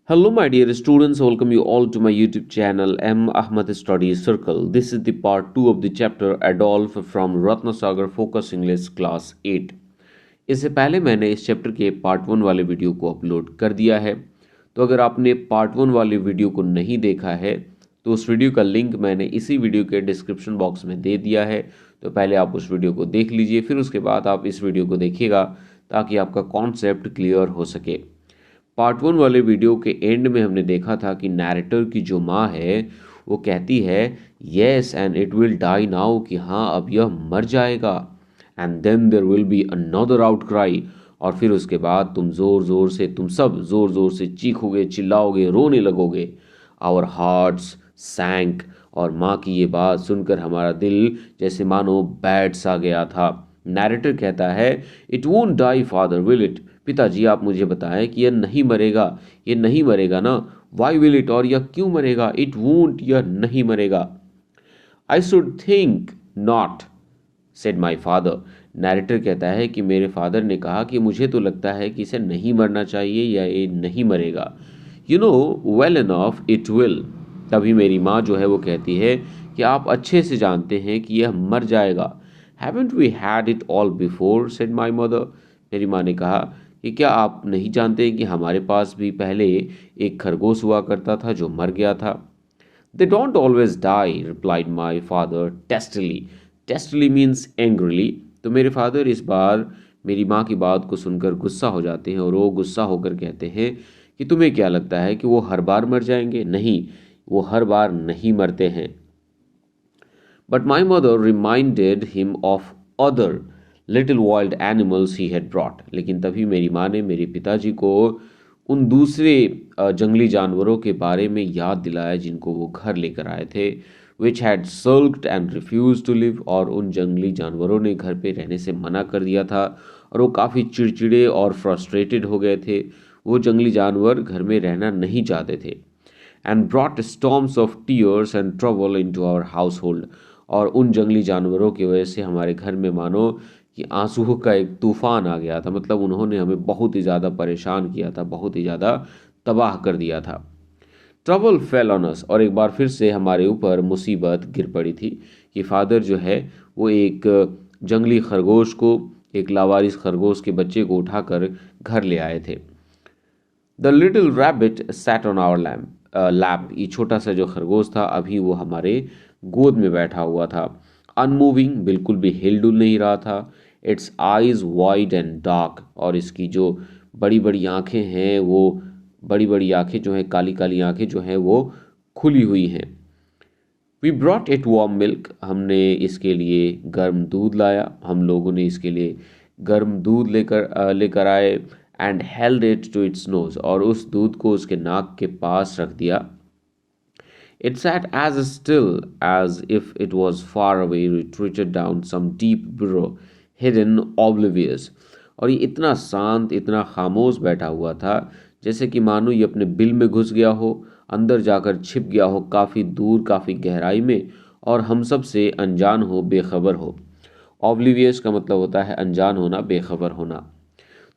Hello, my dear students. Welcome you all to my YouTube channel M. Ahmad Study Circle. This is the part 2 of the chapter Adolf from Ratnasagar Focus English Class 8. इससे पहले मैंने इस chapter के part 1 वाले video को upload कर दिया है। तो अगर आपने पार्ट 1 वाले वीडियो को नहीं देखा है तो उस वीडियो का लिंक मैंने इसी वीडियो के डिस्क्रिप्शन बॉक्स में दे दिया है। तो पहले आप उस वीडियो को देख लीजिए, फिर उसके बाद आप इस वीडियो को देखिएगा ताकि आपका कॉन्सेप्ट क्लियर हो सके। पार्ट 1 वाले वीडियो के एंड में हमने देखा था कि नैरेटर की जो माँ है वो कहती है yes and it will die now, कि हाँ अब यह मर जाएगा। And then there will be another outcry, और फिर उसके बाद तुम सब ज़ोर ज़ोर से चीखोगे, चिल्लाओगे, रोने लगोगे। आवर हार्ट्स सैंक, और माँ की ये बात सुनकर हमारा दिल जैसे मानो बैठ सा गया था। नैरेटर कहता है it won't die father will it, पिताजी आप मुझे बताएं कि यह नहीं मरेगा, ये नहीं मरेगा ना। वाई विल इट, और यह क्यों मरेगा। इट वोंट, यह नहीं मरेगा। I should think not said my father, narrator कहता है कि मेरे फादर ने कहा कि मुझे तो लगता है कि इसे नहीं मरना चाहिए या ये नहीं मरेगा। You know well enough it will, तभी मेरी माँ जो है वो कहती है कि आप अच्छे से जानते हैं कि यह मर जाएगा। Haven't we had it all before said my mother, मेरी माँ ने कहा कि क्या आप नहीं जानते कि हमारे पास भी पहले एक खरगोश हुआ करता था जो मर गया था। They don't always die replied my father testily, testily means angrily. तो मेरे फादर इस बार मेरी माँ की बात को सुनकर गुस्सा हो जाते हैं और वो गुस्सा होकर कहते हैं कि तुम्हें क्या लगता है कि वो हर बार मर जाएंगे। नहीं, वो हर बार नहीं मरते हैं। But my mother reminded him of other little wild animals he had brought, लेकिन तभी मेरी माँ ने मेरे पिताजी को उन दूसरे जंगली जानवरों के बारे में याद दिलाया जिनको वो घर लेकर आए थे। Which had sulked and refuse to live, और उन जंगली जानवरों ने घर पे रहने से मना कर दिया था और वो काफ़ी चिड़चिड़े और फ्रस्ट्रेटेड हो गए थे। वो जंगली जानवर घर में रहना नहीं चाहते थे। And brought storms of tears and trouble into our household, और उन जंगली जानवरों की वजह से हमारे घर में मानो कि आंसुओं का एक तूफान आ गया था। मतलब उन्होंने हमें बहुत ही ज़्यादा परेशान किया था, बहुत ही ज़्यादा तबाह कर दिया था। ट्रबल फेल ऑन अस, और एक बार फिर से हमारे ऊपर मुसीबत गिर पड़ी थी कि फादर जो है वो एक जंगली खरगोश को, एक लावारिस खरगोश के बच्चे को उठाकर घर ले आए थे। The little rabbit sat on our lap, ये छोटा सा जो खरगोश था अभी वो हमारे गोद में बैठा हुआ था। अनमूविंग, बिल्कुल भी हिल डुल नहीं रहा था। It's eyes wide and dark, और इसकी जो बड़ी बड़ी आँखें हैं वो बड़ी बड़ी आँखें जो हैं, काली काली आँखें जो हैं वो खुली हुई हैं। We brought it warm milk, हमने इसके लिए गर्म दूध लाया, हम लोगों ने इसके लिए गर्म दूध लेकर आए। And held it to its nose, और उस दूध को उसके नाक के पास रख दिया। It sat as still as if it was far away, retreated down some deep burrow, hidden, oblivious. और ये इतना शांत, इतना खामोश बैठा हुआ था जैसे कि मानो ये अपने बिल में घुस गया हो, अंदर जाकर छिप गया हो काफ़ी दूर, काफ़ी गहराई में, और हम सब से अनजान हो, बेखबर हो। ऑब्लिवियस का मतलब होता है अनजान होना, बेखबर होना।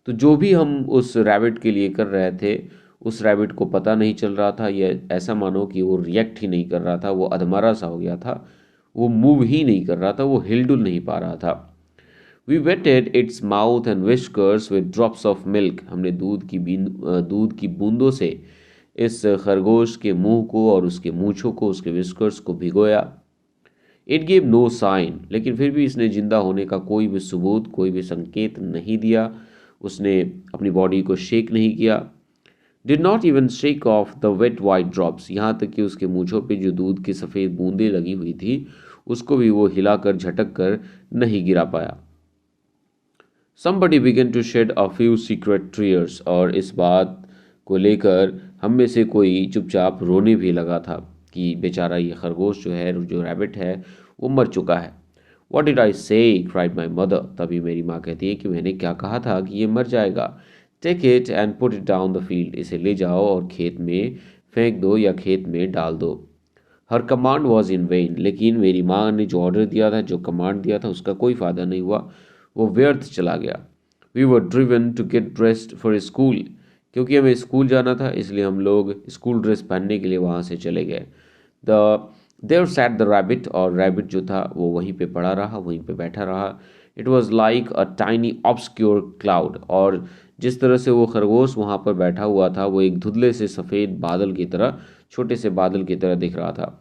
तो जो भी हम उस रैबिट के लिए कर रहे थे उस रैबिट को पता नहीं चल रहा था। ये ऐसा मानो कि वो रिएक्ट ही नहीं कर रहा था, वो अधमरा सा हो गया था, वो मूव ही नहीं कर रहा था, वो हिलडुल नहीं पा रहा था। We wetted its mouth and whiskers with drops of milk, हमने दूध की बूंदों से इस खरगोश के मुंह को और उसके मूँछों को, उसके विस्कर्स को भिगोया। इट गिव नो साइन, लेकिन फिर भी इसने जिंदा होने का कोई भी सबूत, कोई भी संकेत नहीं दिया। उसने अपनी बॉडी को शेक नहीं किया। Did not even shake off the wet white drops, यहाँ तक कि उसके मूँछों पे जो दूध की सफ़ेद बूंदें लगी हुई थी उसको भी वो हिलाकर झटक कर नहीं गिरा पाया। Somebody began to shed a few secret tears, और इस बात को लेकर हम में से कोई चुपचाप रोने भी लगा था कि बेचारा ये खरगोश जो है, जो रैबिट है, वो मर चुका है। व्हाट डिड आई से क्राइड माई मदर, तभी मेरी माँ कहती है कि मैंने क्या कहा था कि ये मर जाएगा। Take it and put it down the field, इसे ले जाओ और खेत में फेंक दो या खेत में डाल दो। हर कमांड वॉज इन वेन, लेकिन मेरी माँ ने जो ऑर्डर दिया था, जो कमांड दिया था, उसका कोई फ़ायदा नहीं हुआ, वो व्यर्थ चला गया। We were driven to get dressed for school, क्योंकि हमें स्कूल जाना था इसलिए हम लोग स्कूल ड्रेस पहनने के लिए वहाँ से चले गए। The there sat the rabbit, और रैबिट जो था वो वहीं पे पड़ा रहा, वहीं पे बैठा रहा। It was like a tiny obscure cloud, और जिस तरह से वो खरगोश वहाँ पर बैठा हुआ था वो एक धुंधले से सफ़ेद बादल की तरह, छोटे से बादल की तरह दिख रहा था।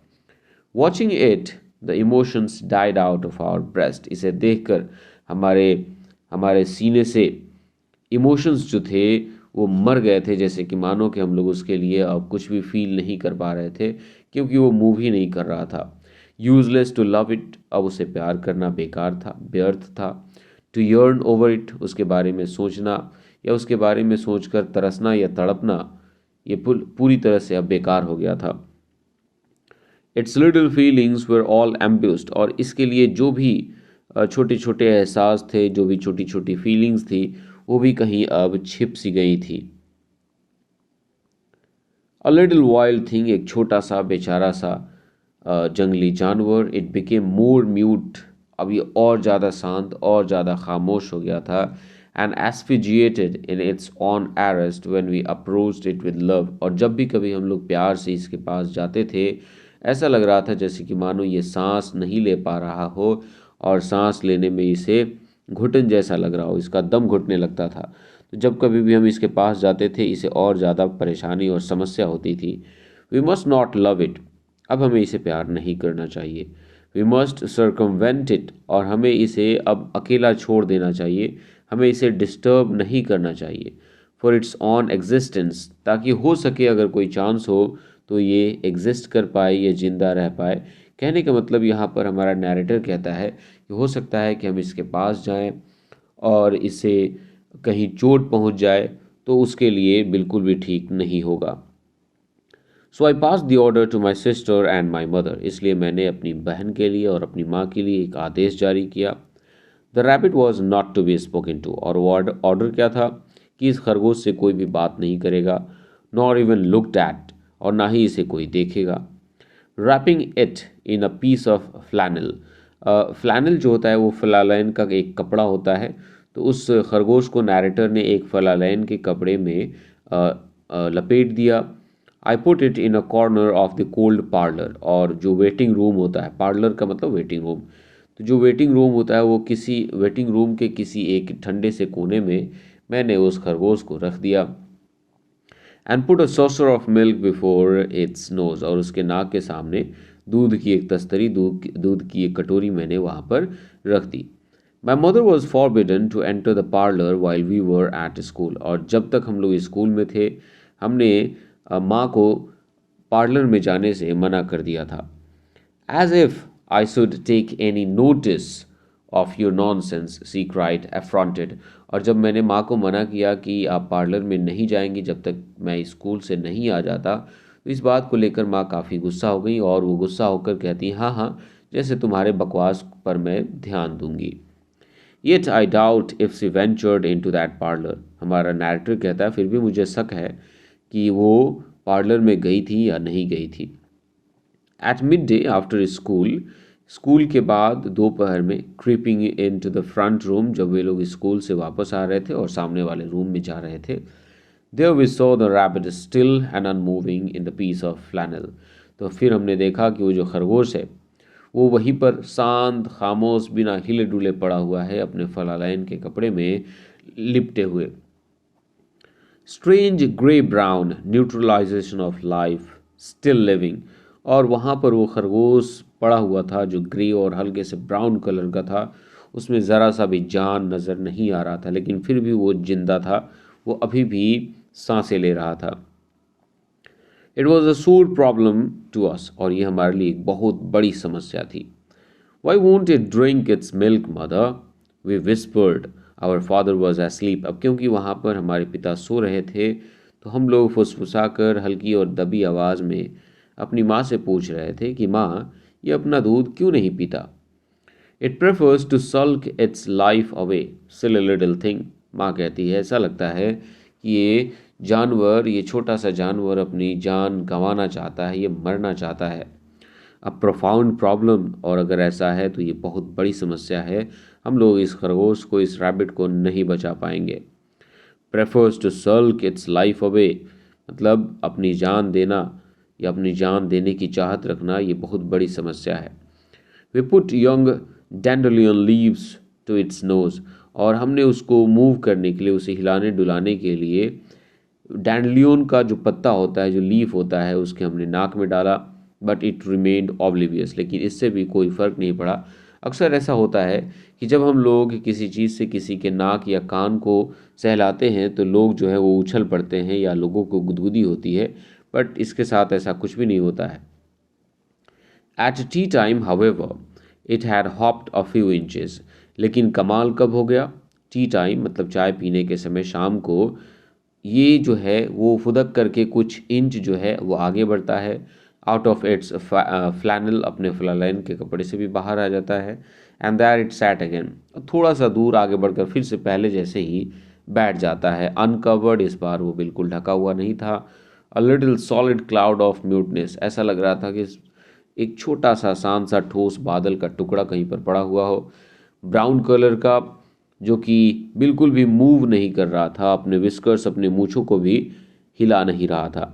Watching it the emotions died out of our breast, इसे देखकर हमारे हमारे सीने से इमोशंस जो थे वो मर गए थे, जैसे कि मानो कि हम लोग उसके लिए अब कुछ भी फील नहीं कर पा रहे थे, क्योंकि वो मूव ही नहीं कर रहा था। यूजलेस टू लव इट, अब उसे प्यार करना बेकार था, व्यर्थ था। टू यर्न ओवर इट, उसके बारे में सोचना या उसके बारे में सोचकर तरसना या तड़पना, ये पूरी तरह से अब बेकार हो गया था। Its little feelings were all ambushed, और इसके लिए जो भी छोटे छोटे एहसास थे, जो भी छोटी छोटी फीलिंग्स थी, वो भी कहीं अब छिप सी गई थी। अ लिटिल वाइल्ड थिंग, एक छोटा सा बेचारा सा जंगली जानवर, इट बिकेम मोर म्यूट, अब ये और ज़्यादा शांत और ज़्यादा खामोश हो गया था। And asphyxiated in its own arrest when we approached it with love, और जब भी कभी हम लोग प्यार से इसके पास जाते थे, ऐसा लग रहा था जैसे कि मानो ये सांस नहीं ले पा रहा हो, और सांस लेने में इसे घुटन जैसा लग रहा हो, इसका दम घुटने लगता था। तो जब कभी भी हम इसके पास जाते थे इसे और ज़्यादा परेशानी और समस्या होती थी। We must not love it, अब हमें इसे प्यार नहीं करना चाहिए। वी मस्ट सर्कमवेंट इट, और हमें इसे अब अकेला छोड़ देना चाहिए, हमें इसे डिस्टर्ब नहीं करना चाहिए। फॉर इट्स ऑन एग्जिस्टेंस, ताकि हो सके अगर कोई चांस हो तो ये एग्जिस्ट कर पाए, ये ज़िंदा रह पाए। कहने का मतलब यहाँ पर हमारा नैरेटर कहता है कि हो सकता है कि हम इसके पास जाएं और इसे कहीं चोट पहुंच जाए तो उसके लिए बिल्कुल भी ठीक नहीं होगा। So I pass the order to my sister and my mother, इसलिए मैंने अपनी बहन के लिए और अपनी माँ के लिए एक आदेश जारी किया। The rabbit was not to be spoken to, और वो ऑर्डर क्या था कि इस खरगोश से कोई भी बात नहीं करेगा, नॉर इवन लुक्ड एट, और ना ही इसे कोई देखेगा। Wrapping it in a piece of flannel, flannel जो होता है वो फलालैन का एक कपड़ा होता है, तो उस खरगोश को नैरेटर ने एक फलालैन के कपड़े में लपेट दिया। I put it in a corner of the cold parlour, और जो वेटिंग रूम होता है, पार्लर का मतलब वेटिंग रूम, तो जो वेटिंग रूम होता है वो किसी वेटिंग रूम के किसी एक ठंडे से कोने में मैंने उस खरगोश को रख दिया। And put a saucer of milk before its nose, और उसके नाक के सामने दूध की एक तस्तरी, दूध की एक कटोरी मैंने वहाँ पर रख दी। My mother was forbidden to enter the parlour while we were at school, और जब तक हम लोग स्कूल में थे हमने माँ को पार्लर में जाने से मना कर दिया था। As if I should take any notice of your nonsense, she cried affronted, और जब मैंने माँ को मना किया कि आप पार्लर में नहीं जाएंगी जब तक मैं स्कूल से नहीं आ जाता, तो इस बात को लेकर माँ काफ़ी गुस्सा हो गई, और वो गुस्सा होकर कहती, हाँ हाँ, जैसे तुम्हारे बकवास पर मैं ध्यान दूंगी। Yet I doubt if she ventured into that parlour, हमारा नैरेटर कहता है फिर भी मुझे शक है कि वो पार्लर में गई थी या नहीं गई थी। At midday after school, school के बाद दोपहर में, creeping into the front room, जब वे लोग स्कूल से वापस आ रहे थे और सामने वाले रूम में जा रहे थे, there we saw the rabbit still and unmoving in the piece of flannel, तो फिर हमने देखा कि वो जो खरगोश है वो वहीं पर शांत खामोश बिना हिले डुले पड़ा हुआ है अपने फलालैन के कपड़े में लिपटे हुए। Strange grey brown neutralisation of life still living, और वहाँ पर वो खरगोश पड़ा हुआ था जो ग्रे और हल्के से ब्राउन कलर का था, उसमें ज़रा सा भी जान नज़र नहीं आ रहा था, लेकिन फिर भी वो जिंदा था, वो अभी भी सांसें ले रहा था। इट वॉज अ सोर प्रॉब्लम टू अस, और ये हमारे लिए एक बहुत बड़ी समस्या थी। Why won't it drink its milk mother, we whispered, our father was asleep, अब क्योंकि वहाँ पर हमारे पिता सो रहे थे तो हम लोग फुसफुसा कर हल्की और दबी आवाज़ में अपनी माँ से पूछ रहे थे कि माँ, ये अपना दूध क्यों नहीं पीता। It prefers to sulk its life away, silly little thing, माँ कहती है ऐसा लगता है कि ये छोटा सा जानवर अपनी जान गंवाना चाहता है, ये मरना चाहता है। अ प्रोफाउंड प्रॉब्लम, और अगर ऐसा है तो ये बहुत बड़ी समस्या है, हम लोग इस खरगोश को, इस रैबिट को नहीं बचा पाएंगे। Prefers to sulk its life away, मतलब अपनी जान देना या अपनी जान देने की चाहत रखना, ये बहुत बड़ी समस्या है। We put young dandelion leaves to its nose, और हमने उसको मूव करने के लिए, उसे हिलाने डुलाने के लिए डैंडलियन का जो पत्ता होता है, जो लीफ होता है, उसके हमने नाक में डाला। बट इट रिमेन्ड ऑब्लिवियस, लेकिन इससे भी कोई फ़र्क नहीं पड़ा। अक्सर ऐसा होता है कि जब हम लोग किसी चीज़ से किसी के नाक या कान को सहलाते हैं तो लोग जो है वो उछल पड़ते हैं या लोगों को गुदगुदी होती है, बट इसके साथ ऐसा कुछ भी नहीं होता है। At T time however it had hopped a few inches, लेकिन कमाल कब हो गया? टी टाइम मतलब चाय पीने के समय शाम को ये जो है वो फुदक करके कुछ इंच जो है वो आगे बढ़ता है, आउट ऑफ इट्स फ्लैनल, अपने फ्लैलन के कपड़े से भी बाहर आ जाता है। And that it sat again, थोड़ा सा दूर आगे बढ़कर फिर से पहले जैसे ही बैठ जाता है। अनकवर्ड, इस बार वो बिल्कुल ढका हुआ नहीं था। A little solid cloud of muteness, ऐसा लग रहा था कि एक छोटा सा शांत सा ठोस बादल का टुकड़ा कहीं पर पड़ा हुआ हो, ब्राउन कलर का, जो कि बिल्कुल भी मूव नहीं कर रहा था, अपने विस्कर्स, अपने मूँछों को भी हिला नहीं रहा था।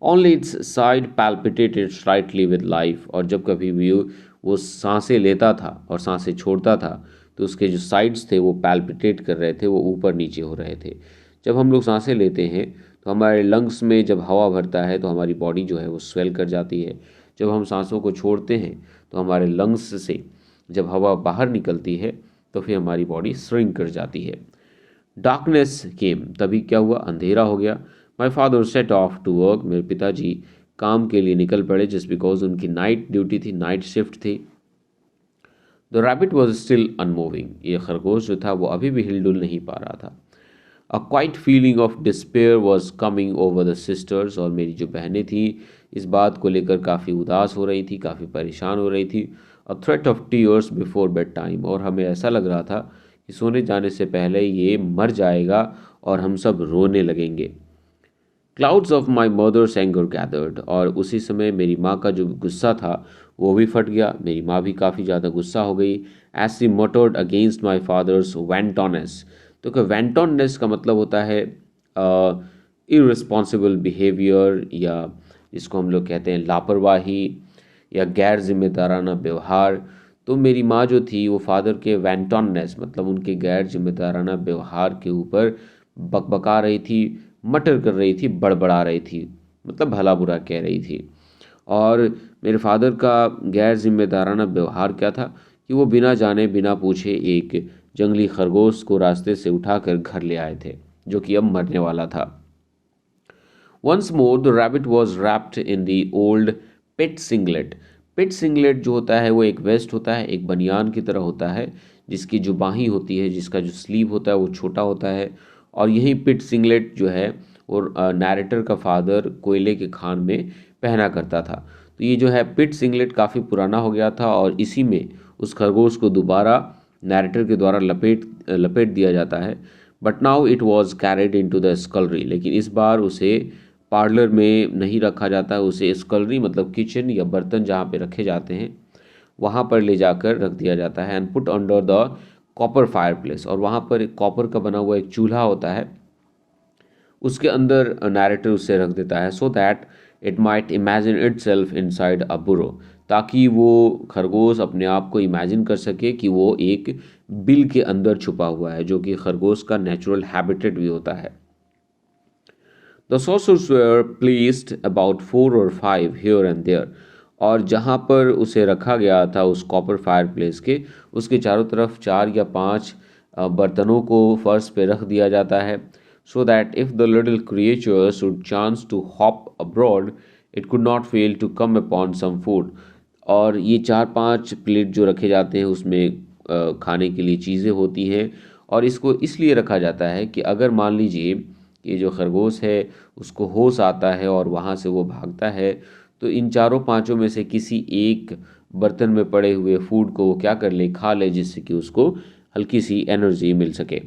Only its side palpitated slightly with life, और जब कभी भी वो सांसें लेता था और सांसें छोड़ता था तो उसके जो साइड्स थे वो पैल्पिटेट कर रहे थे, वो ऊपर नीचे हो रहे थे। जब हम लोग सांसें लेते हैं तो हमारे लंग्स में जब हवा भरता है तो हमारी बॉडी जो है वो स्वेल कर जाती है। जब हम सांसों को छोड़ते हैं तो हमारे लंग्स से जब हवा बाहर निकलती है तो फिर हमारी बॉडी श्रिंक कर जाती है। डार्कनेस केम, तभी क्या हुआ? अंधेरा हो गया। My father set off to work, मेरे पिताजी काम के लिए निकल पड़े, जस्ट बिकॉज उनकी नाइट ड्यूटी थी, नाइट शिफ्ट थी। The rabbit was still unmoving, ये खरगोश जो था वो अभी भी हिलडुल नहीं पा रहा था। A quiet feeling of despair was coming over the sisters, और मेरी जो बहनें थी इस बात को लेकर काफ़ी उदास हो रही थी, काफ़ी परेशान हो रही थी। A threat of tears before bed time, और हमें ऐसा लग रहा था कि सोने जाने से पहले ये मर जाएगा और हम सब रोने लगेंगे। Clouds of my mother's anger gathered, और उसी समय मेरी माँ का जो गुस्सा था वो भी फट गया। मेरी माँ भी काफ़ी ज़्यादा गुस्सा हो गई। As she muttered against my father's wantonness, तो क्या वेंटोनेस का मतलब होता है इररिस्पॉन्सिबल बिहेवियर, या जिसको हम लोग कहते हैं लापरवाही या गैर जिम्मेदाराना व्यवहार। तो मेरी माँ जो थी वो फादर के वेंटोनेस मतलब उनके गैर जिम्मेदाराना व्यवहार के ऊपर बकबका रही थी, मटर कर रही थी, बड़बड़ा रही थी, मतलब भला बुरा कह रही थी। और मेरे फादर का गैर जिम्मेदाराना व्यवहार क्या था कि वो बिना जाने बिना पूछे एक जंगली खरगोश को रास्ते से उठाकर घर ले आए थे, जो कि अब मरने वाला था। Once more the rabbit was wrapped in the old pit singlet. Pit singlet जो होता है वो एक वेस्ट होता है, एक बनियान की तरह होता है, जिसकी जो बाहीं होती है, जिसका जो स्लीव होता है वो छोटा होता है। और यही पिट सिंगलेट जो है वो नैरेटर का फादर कोयले के खान में पहना करता था। तो ये जो है पिट सिंगलेट काफ़ी पुराना हो गया था और इसी में उस खरगोश को दोबारा नैरेटर के द्वारा लपेट दिया जाता है। But now it was carried into the scullery, लेकिन इस बार उसे पार्लर में नहीं रखा जाता है, उसे स्कलरी मतलब किचन या बर्तन जहाँ पे रखे जाते हैं वहाँ पर ले जाकर रख दिया जाता है। And put under the copper fire place, और वहाँ पर एक कॉपर का बना हुआ एक चूल्हा होता है, उसके अंदर नैरेटर उसे रख देता है, so that it might imagine itself inside a burrow, ताकि वो खरगोश अपने आप को इमेजिन कर सके कि वो एक बिल के अंदर छुपा हुआ है, जो कि खरगोश का नेचुरल हैबिटेट भी होता है। The saucers were placed about 4 or 5 here and there, और जहाँ पर उसे रखा गया था उस कॉपर फायर प्लेस के, उसके चारों तरफ 4 या 5 बर्तनों को फर्श पे रख दिया जाता है, so that if the little creature should chance to hop abroad it could not fail to come upon some food. और ये 4-5 प्लेट जो रखे जाते हैं उसमें खाने के लिए चीज़ें होती हैं, और इसको इसलिए रखा जाता है कि अगर मान लीजिए ये जो खरगोश है उसको होश आता है और वहाँ से वो भागता है, तो इन चारों पांचों में से किसी एक बर्तन में पड़े हुए फूड को वो क्या कर ले, खा ले, जिससे कि उसको हल्की सी एनर्जी मिल सके।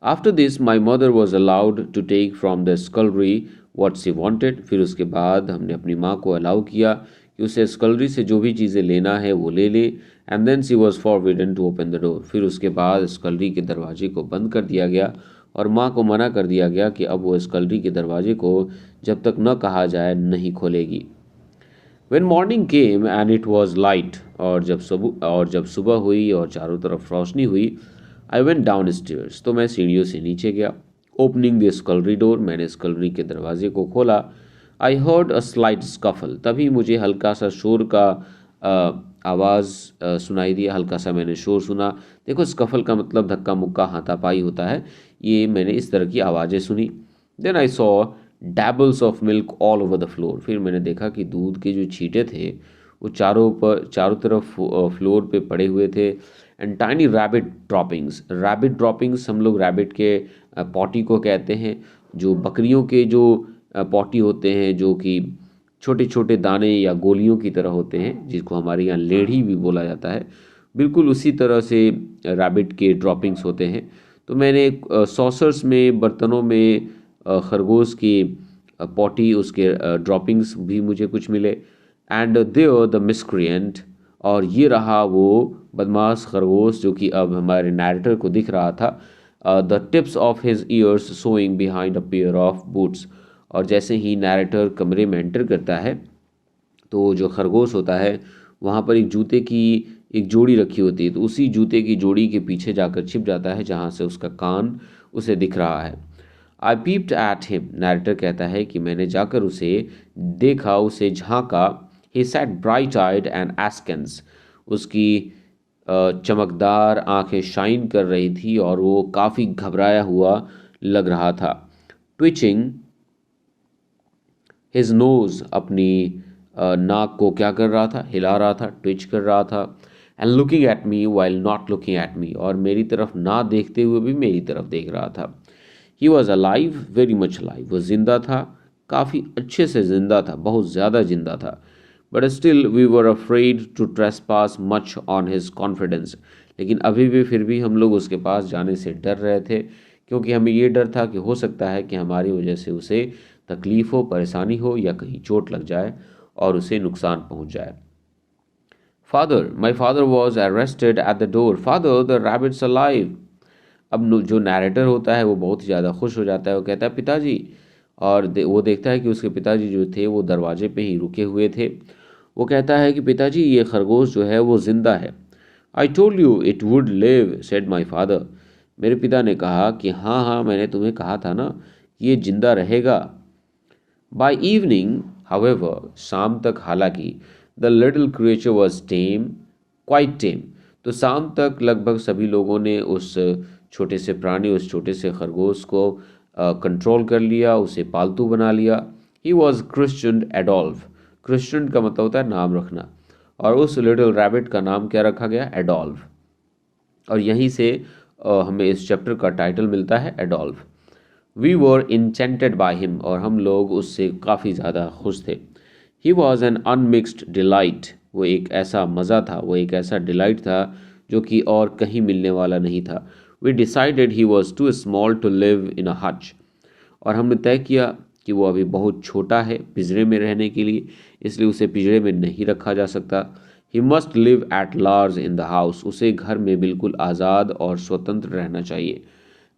After this my mother was allowed to take from the scullery what she wanted, फिर उसके बाद हमने अपनी माँ को अलाउ किया कि उसे स्कलरी से जो भी चीज़ें लेना है वो ले ले। And then she was forbidden to open the door, फिर उसके बाद स्कलरी के दरवाजे को बंद कर दिया गया और माँ को मना कर दिया गया कि अब वो स्कलरी के दरवाजे को जब तक न कहा जाए नहीं खोलेगी। When morning came and it was light, और जब सुबह हुई और चारों तरफ रोशनी हुई, I went downstairs, तो मैं सीढ़ियों से नीचे गया। Opening the scullery door, मैंने स्कलरी के दरवाजे को खोला। I heard a slight scuffle, तभी मुझे हल्का सा शोर का आवाज़ सुनाई दिया। हल्का सा मैंने शोर सुना। देखो, स्कफल का मतलब धक्का मुक्का हाथापाई होता है। ये मैंने इस तरह की आवाज़ें सुनी। Then I saw dabbles of milk all over the floor, फिर मैंने देखा कि दूध के जो छींटे थे वो चारों तरफ फ्लोर पे पड़े हुए थे। एंड टाइनी रैबिट ड्रॉपिंग्स हम लोग रैबिट के पॉटी को कहते हैं, जो बकरियों के जो पॉटी होते हैं, जो कि छोटे छोटे दाने या गोलियों की तरह होते हैं, जिसको हमारे यहाँ लेढ़ी भी बोला जाता है, बिल्कुल उसी तरह से रैबिट के ड्रॉपिंग्स होते हैं। तो मैंने सॉसर्स में, बर्तनों में खरगोश की पॉटी, उसके ड्रॉपिंग्स भी मुझे कुछ मिले। एंड देयर द मिसक्रिएंट, और ये रहा वो बदमाश खरगोश जो कि अब हमारे नैरेटर को दिख रहा था। The tips of his ears showing behind a pair of boots, और जैसे ही नैरेटर कमरे में एंटर करता है तो जो खरगोश होता है वहाँ पर एक जूते की एक जोड़ी रखी होती है, तो उसी जूते की जोड़ी के पीछे जाकर छिप जाता है जहाँ से उसका कान उसे दिख रहा है। I peeped at him, narrator कहता है कि मैंने जाकर उसे देखा, उसे झांका। He sat bright eyed and askance, उसकी चमकदार आंखें शाइन कर रही थी और वो काफ़ी घबराया हुआ लग रहा था। ट्विचिंग हिज नोज, अपनी नाक को क्या कर रहा था, हिला रहा था, ट्विच कर रहा था। And looking at me while not looking at me, और मेरी तरफ ना देखते हुए भी मेरी तरफ देख रहा था। He was alive, very much alive, वो जिंदा था, काफ़ी अच्छे से जिंदा था, बहुत ज़्यादा जिंदा था। But still we were afraid to trespass much on his confidence, लेकिन अभी भी फिर भी हम लोग उसके पास जाने से डर रहे थे, क्योंकि हमें ये डर था कि हो सकता है कि हमारी वजह से उसे तकलीफ़ हो, परेशानी हो, या कहीं चोट लग जाए और उसे नुकसान पहुंच जाए। Father, my father was arrested at the door, father the rabbits alive. अब जो नैरेटर होता है वो बहुत ही ज़्यादा खुश हो जाता है, वो कहता है पिताजी, और वो देखता है कि उसके पिताजी जो थे वो दरवाजे पे ही रुके हुए थे। वो कहता है कि पिताजी, ये खरगोश जो है वो जिंदा है। I told you it would live, said my father, मेरे पिता ने कहा कि हाँ हाँ, मैंने तुम्हें कहा था ना कि ये जिंदा रहेगा। बाय इवनिंग हाउएवर, शाम तक हालांकि, the little creature was tame, quite tame, तो शाम तक लगभग सभी लोगों ने उस छोटे से प्राणी, उस छोटे से खरगोश को कंट्रोल कर लिया, उसे पालतू बना लिया। He was Christian Adolf, Christian का मतलब होता है नाम रखना, और उस लिटिल रैबिट का नाम क्या रखा गया, एडोल्फ। और यहीं से हमें इस चैप्टर का टाइटल मिलता है, Adolf. We were enchanted by him, और हम लोग उससे काफ़ी ज़्यादा खुश थे। He was an unmixed delight, वो एक ऐसा मज़ा था, वो एक ऐसा डिलाइट था जो कि और कहीं मिलने वाला नहीं था। We decided he was too small to live in a hutch, और हमने तय किया कि वो अभी बहुत छोटा है पिंजरे में रहने के लिए, इसलिए उसे पिंजरे में नहीं रखा जा सकता। He must live at large in the house, उसे घर में बिल्कुल आज़ाद और स्वतंत्र रहना चाहिए।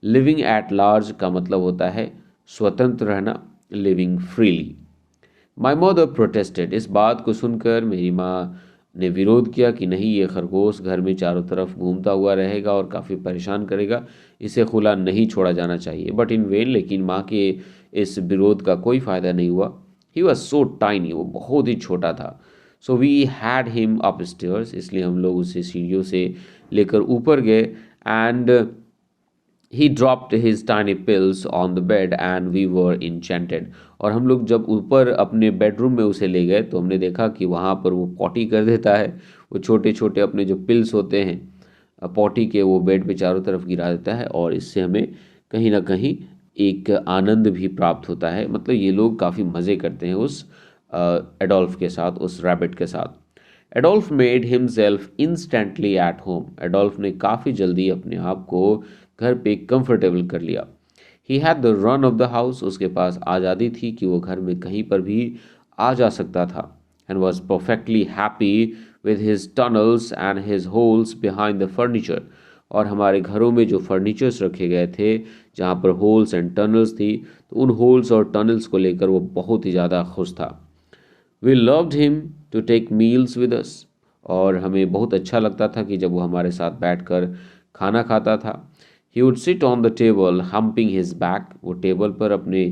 लिविंग एट लार्ज का मतलब होता है स्वतंत्र रहना, living freely. My mother protested, इस बात को सुनकर मेरी माँ ने विरोध किया कि नहीं, ये खरगोश घर में चारों तरफ घूमता हुआ रहेगा और काफ़ी परेशान करेगा, इसे खुला नहीं छोड़ा जाना चाहिए। बट इन वेन, लेकिन माँ के इस विरोध का कोई फ़ायदा नहीं हुआ। ही वॉज सो टाइनी, वो बहुत ही छोटा था। So we had him upstairs, इसलिए हम लोग उसे सीढ़ियों से लेकर ऊपर गए। And he dropped his tiny pills on the bed and we were enchanted, और हम लोग जब ऊपर अपने बेडरूम में उसे ले गए तो हमने देखा कि वहाँ पर वो पॉटी कर देता है, वो छोटे छोटे अपने जो पिल्स होते हैं पॉटी के, वो बेड पे चारों तरफ गिरा देता है, और इससे हमें कहीं ना कहीं एक आनंद भी प्राप्त होता है। मतलब ये लोग काफ़ी मज़े करते हैं उस एडोल्फ के साथ, उस रैबिट के साथ। Adolf made himself instantly at home, Adolf ने काफ़ी जल्दी अपने आप को घर पे कंफर्टेबल कर लिया। He had the run of the house, उसके पास आज़ादी थी कि वो घर में कहीं पर भी आ जा सकता था। And was perfectly happy with his tunnels and his holes behind the furniture, और हमारे घरों में जो फर्नीचर्स रखे गए थे, जहाँ पर होल्स एंड टनल्स थी, तो उन होल्स और टनल्स को लेकर वो बहुत ही ज़्यादा खुश था। We loved him to take meals with us, और हमें बहुत अच्छा लगता था कि जब वो हमारे साथ बैठकर खाना खाता था। He would sit on the table humping his back, वो टेबल पर अपने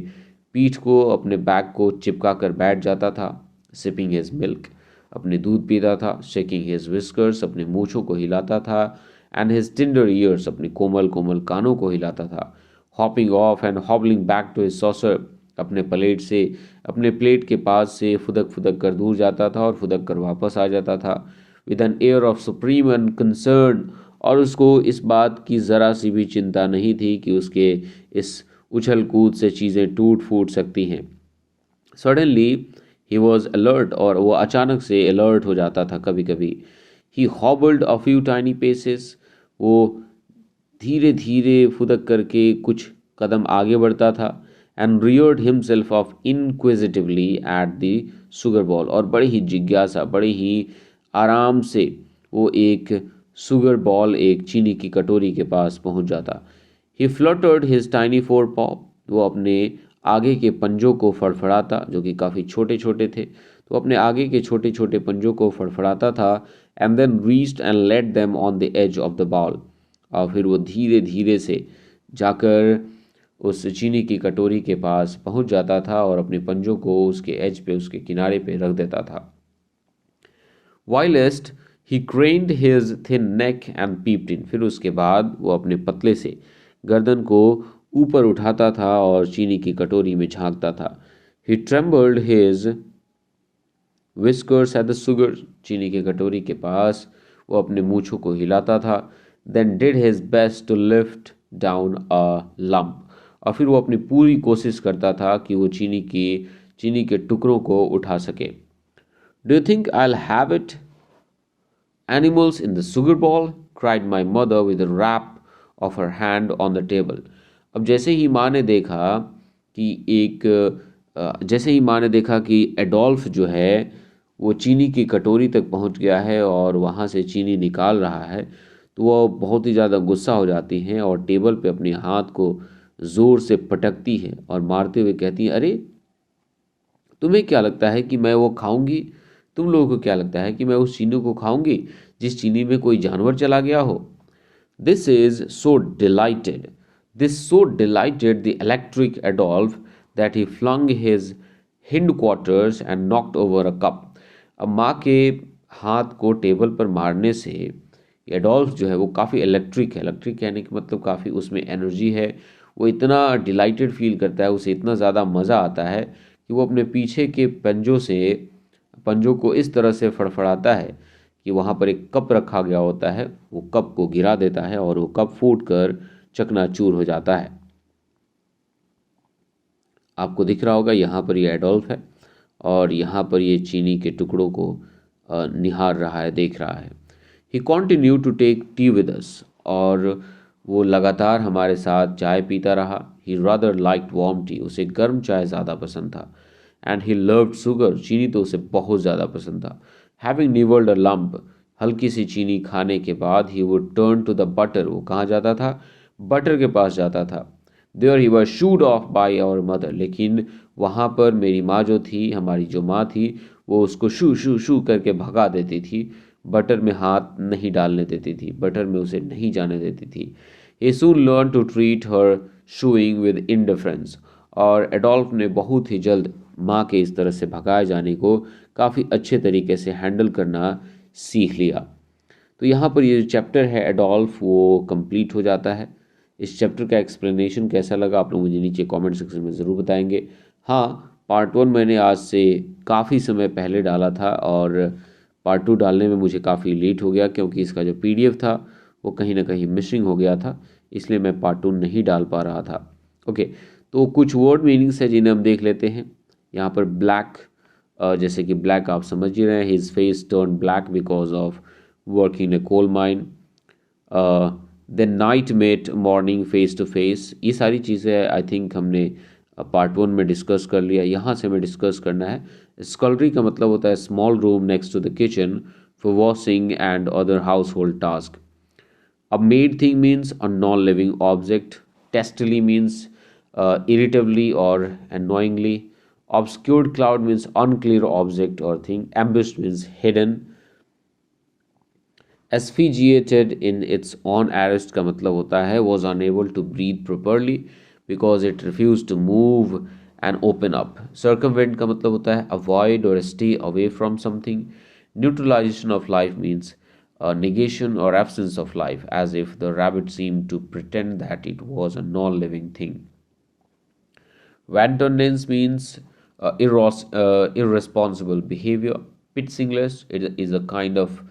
पीठ को, अपने बैक को चिपका कर बैठ जाता था। सिपिंग हिज मिल्क, अपने दूध पीता था। शेकिंग हिज विस्कर्स, अपने मूँछों को हिलाता था। एंड हिज टिंडर ईयर्स, अपने कोमल कोमल कानों को हिलाता था। Hopping off and hobbling back to his saucer, अपने प्लेट के पास से फुदक फुदक कर दूर जाता था और फुदक कर वापस आ जाता था। With an air of supreme unconcern, और उसको इस बात की ज़रा सी भी चिंता नहीं थी कि उसके इस उछल कूद से चीज़ें टूट फूट सकती हैं। सडनली ही वॉज अलर्ट, और वो अचानक से अलर्ट हो जाता था कभी कभी। ही हॉबल्ड अ फ्यू टाइनी पेसेस, वो धीरे धीरे फुदक करके कुछ कदम आगे बढ़ता था। And reared himself off inquisitively at the sugar bowl, और बड़ी ही जिज्ञासा, बड़ी ही आराम से वो एक सुगर बॉल, एक चीनी की कटोरी के पास पहुंच जाता। ही फ्लटर्ड हिज टाइनी फोर पॉ, वो अपने आगे के पंजों को फड़फड़ाता, जो कि काफ़ी छोटे छोटे थे, तो अपने आगे के छोटे छोटे पंजों को फड़फड़ाता था। And then reached and let them on the edge of the ball, और फिर वो धीरे धीरे से जाकर उस चीनी की कटोरी के पास पहुंच जाता था और अपने पंजों को उसके एज पे, उसके किनारे पे रख देता था। Whilst he craned his thin neck and peeped in, फिर उसके बाद वो अपने पतले से गर्दन को ऊपर उठाता था और चीनी की कटोरी में झांकता था। He trembled his whiskers at the sugar, चीनी की कटोरी के पास वो अपने मूँछों को हिलाता था। Then did his best to lift down a lump, और फिर वो अपनी पूरी कोशिश करता था कि वो चीनी के टुकड़ों को उठा सके। Do you think I will have it animals in the sugar bowl, cried my mother with rap of her hand on the table. अब जैसे ही माँ ने देखा कि एडोल्फ जो है वो चीनी की कटोरी तक पहुंच गया है और वहाँ से चीनी निकाल रहा है, तो वो बहुत ही ज़्यादा गुस्सा हो जाती हैं और टेबल पे अपने हाथ को ज़ोर से पटकती है और मारते हुए कहती है, अरे तुम्हें क्या लगता है कि मैं वो खाऊंगी? तुम लोगों को क्या लगता है कि मैं उस चीनी को खाऊंगी जिस चीनी में कोई जानवर चला गया हो? This is so delighted this so delighted the electric Adolf that he flung his hind quarters and knocked over a cup. अब माँ के हाथ को टेबल पर मारने से एडोल्फ जो है वो काफ़ी इलेक्ट्रिक कहने के मतलब काफ़ी उसमें एनर्जी है। वो इतना डिलाइटेड फील करता है, उसे इतना ज़्यादा मज़ा आता है कि वो अपने पीछे के पंजों को इस तरह से फड़फड़ाता है कि वहाँ पर एक कप रखा गया होता है, वो कप को गिरा देता है और वो कप फूट कर चकनाचूर हो जाता है। आपको दिख रहा होगा यहाँ पर ये एडोल्फ है और यहाँ पर ये चीनी के टुकड़ों को निहार रहा है, देख रहा है। He continue to take tea with us, और वो लगातार हमारे साथ चाय पीता रहा। He rather liked warm tea, उसे गर्म चाय ज़्यादा पसंद था। एंड ही लव्ड शुगर, चीनी तो उसे बहुत ज़्यादा पसंद था। हैविंग निवल्ड अ लम्प, हल्की सी चीनी खाने के बाद he would turn to the butter, वो कहाँ जाता था? बटर के पास जाता था। There he was shooed off by our mother, लेकिन वहाँ पर मेरी माँ जो थी, हमारी जो माँ थी, वो उसको शू शू शू करके भगा देती थी। बटर में हाथ नहीं डालने देती थी, बटर में उसे नहीं जाने देती थी। He soon learn to treat her shooing with indifference, और एडोल्फ ने बहुत ही जल्द माँ के इस तरह से भगाए जाने को काफ़ी अच्छे तरीके से हैंडल करना सीख लिया। तो यहाँ पर ये जो चैप्टर है एडोल्फ, वो कंप्लीट हो जाता है। इस चैप्टर का एक्सप्लेनेशन कैसा लगा आप लोग मुझे नीचे कमेंट सेक्शन में ज़रूर बताएंगे। हाँ, पार्ट 1 मैंने आज से काफ़ी समय पहले डाला था और पार्ट 2 डालने में मुझे काफ़ी लेट हो गया क्योंकि इसका जो PDF था वो कहीं ना कहीं मिसिंग हो गया था, इसलिए मैं पार्ट 2 नहीं डाल पा रहा था। ओके, तो कुछ वर्ड मीनिंग्स है जिन्हें हम देख लेते हैं। यहाँ पर ब्लैक, जैसे कि ब्लैक आप समझ ही रहे हैं, his face turn black because of working in a coal mine. Then night met morning face to face, ये सारी चीज़ें आई थिंक हमने पार्ट 1 में डिस्कस कर लिया। यहाँ से हमें डिस्कस करना है। स्कल्ड्री का मतलब होता है small room next to the kitchen for washing and other household task. A maid thing means a non living object, Testily means irritably or annoyingly. Obscured cloud means unclear object or thing. Ambushed means hidden. Asphyxiated in its own arrest का मतलब होता है was unable to breathe properly because it refused to move and open up. Circumvent का मतलब होता है avoid or stay away from something. Neutralization of life means negation or absence of life, as if the rabbit seemed to pretend that it was a non-living thing. Wantonness means irresponsible behavior. Pit singlet it is a kind of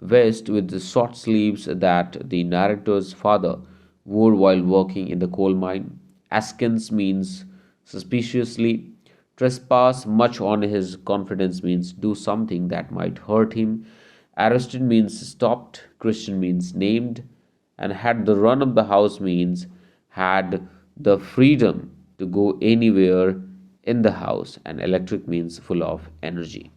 vest with the short sleeves that the narrator's father wore while working in the coal mine. Askance means suspiciously. Trespass much on his confidence means do something that might hurt him. Arrested means stopped. Christian means named. And had the run of the house means had the freedom to go anywhere in the house. And electric means full of energy.